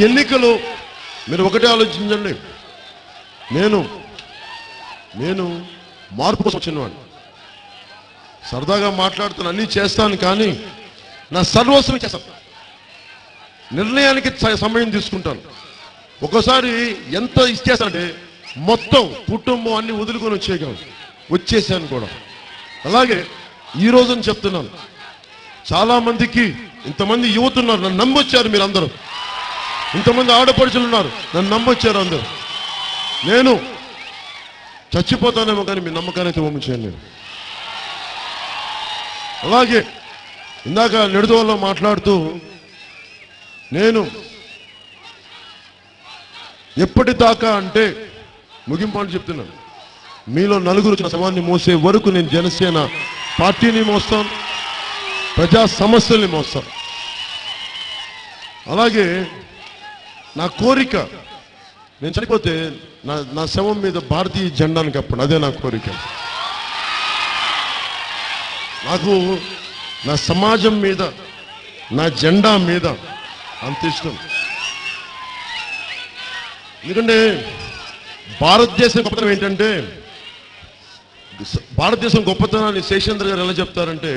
ఎన్నికలు మీరు ఒకటే ఆలోచించండి. నేను మార్పు కోసం వచ్చినవాడిని. సరదాగా మాట్లాడుతాను, అన్నీ చేస్తాను, కానీ నా సర్వస్వం చేస్తాను. నిర్ణయానికి సమయం తీసుకుంటాను. ఒక్కోసారి ఎంత ఇచ్చేస్తానంటే మొత్తం కుటుంబం అన్ని వదులుకొని వచ్చేసాను కూడా. అలాగే ఈ రోజున చెప్తున్నాను, చాలా మందికి ఇంతమంది యువత ఉన్నారు, నన్ను నమ్మొచ్చారు మీరందరూ. ఇంతమంది ఆడపడుచులు ఉన్నారు, నన్ను నమ్మొచ్చారు అందరూ. నేను చచ్చిపోతానేమో కానీ మీ నమ్మకాన్ని అయితే వమ్మించాను నేను. అలాగే ఇందాక నిడదవల్లో మాట్లాడుతూ నేను ఎప్పటిదాకా అంటే ముగింపు అని చెప్తున్నాను, మీలో నలుగురు శవాన్ని మోసే వరకు నేను జనసేన పార్టీని మోస్తాను, ప్రజా సమస్యల్ని మోస్తాను. అలాగే నా కోరిక, నేను చనిపోతే నా శవం మీద భారతీయ జెండాని కప్పండి, అదే నా కోరిక. నాకు నా సమాజం మీద, నా జెండా మీద అంత ఇష్టం. ఎందుకంటే భారతదేశం గొప్పతనం ఏంటంటే, భారతదేశం గొప్పతనాన్ని శేషేంద్ర గారు ఎలా చెప్తారంటే,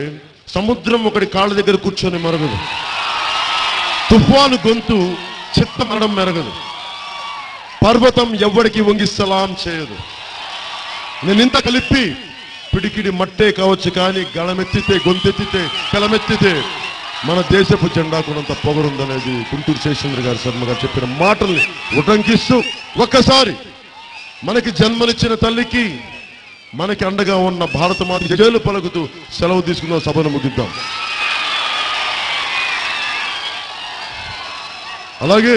సముద్రం ఒకటి కాళ్ళ దగ్గర కూర్చొని మరగదు, తుఫాను గొంతు చిత్త మరణం మెరగదు, పర్వతం ఎవ్వడికి వంగి సలాం చేయదు. నేను ఇంత కలిపి పిడికిడి మట్టే కావచ్చు, కానీ గళమెత్తితే, గొంతెత్తితే, కలమెత్తితే మన దేశపు జెండాకున్నంత పొగరుందనేది గుంటూరు శేషేంద్ర గారు శర్మ గారు చెప్పిన మాటల్ని ఉటంకిస్తూ, ఒక్కసారి మనకి జన్మనిచ్చిన తల్లికి, మనకి అండగా ఉన్న భారత మాత జేలు పలుకుతూ సెలవు తీసుకున్న సభను ముగిద్దాం. అలాగే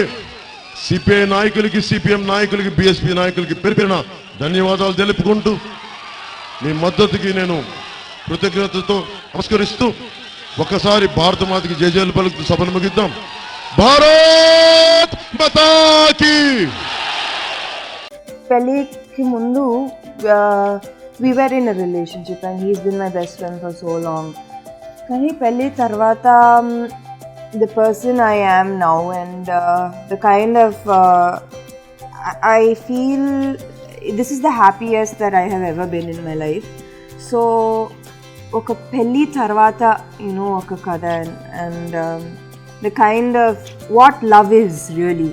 సిపిఐ నాయకులకి, సిపిఎం నాయకులకి, బిఎస్పీ నాయకులకి పేరున ధన్యవాదాలు తెలుపుకుంటూ, మీ మద్దతుకి నేను కృతజ్ఞతతో నమస్కరిస్తూ ఒక్కసారి భారత మాతకి జేజేలు పలుకుతూ సభను ముగిద్దాం. భారత్ మాతాకి. పెళ్ళికి ముందు we were in a relationship and he's been my best friend for so long. కానీ పెళ్ళి తర్వాత the person I am now and the kind of I feel this is the happiest that I have ever been in my life. So ఒక పెళ్ళి తర్వాత ఒక కథ and the kind of what love is really.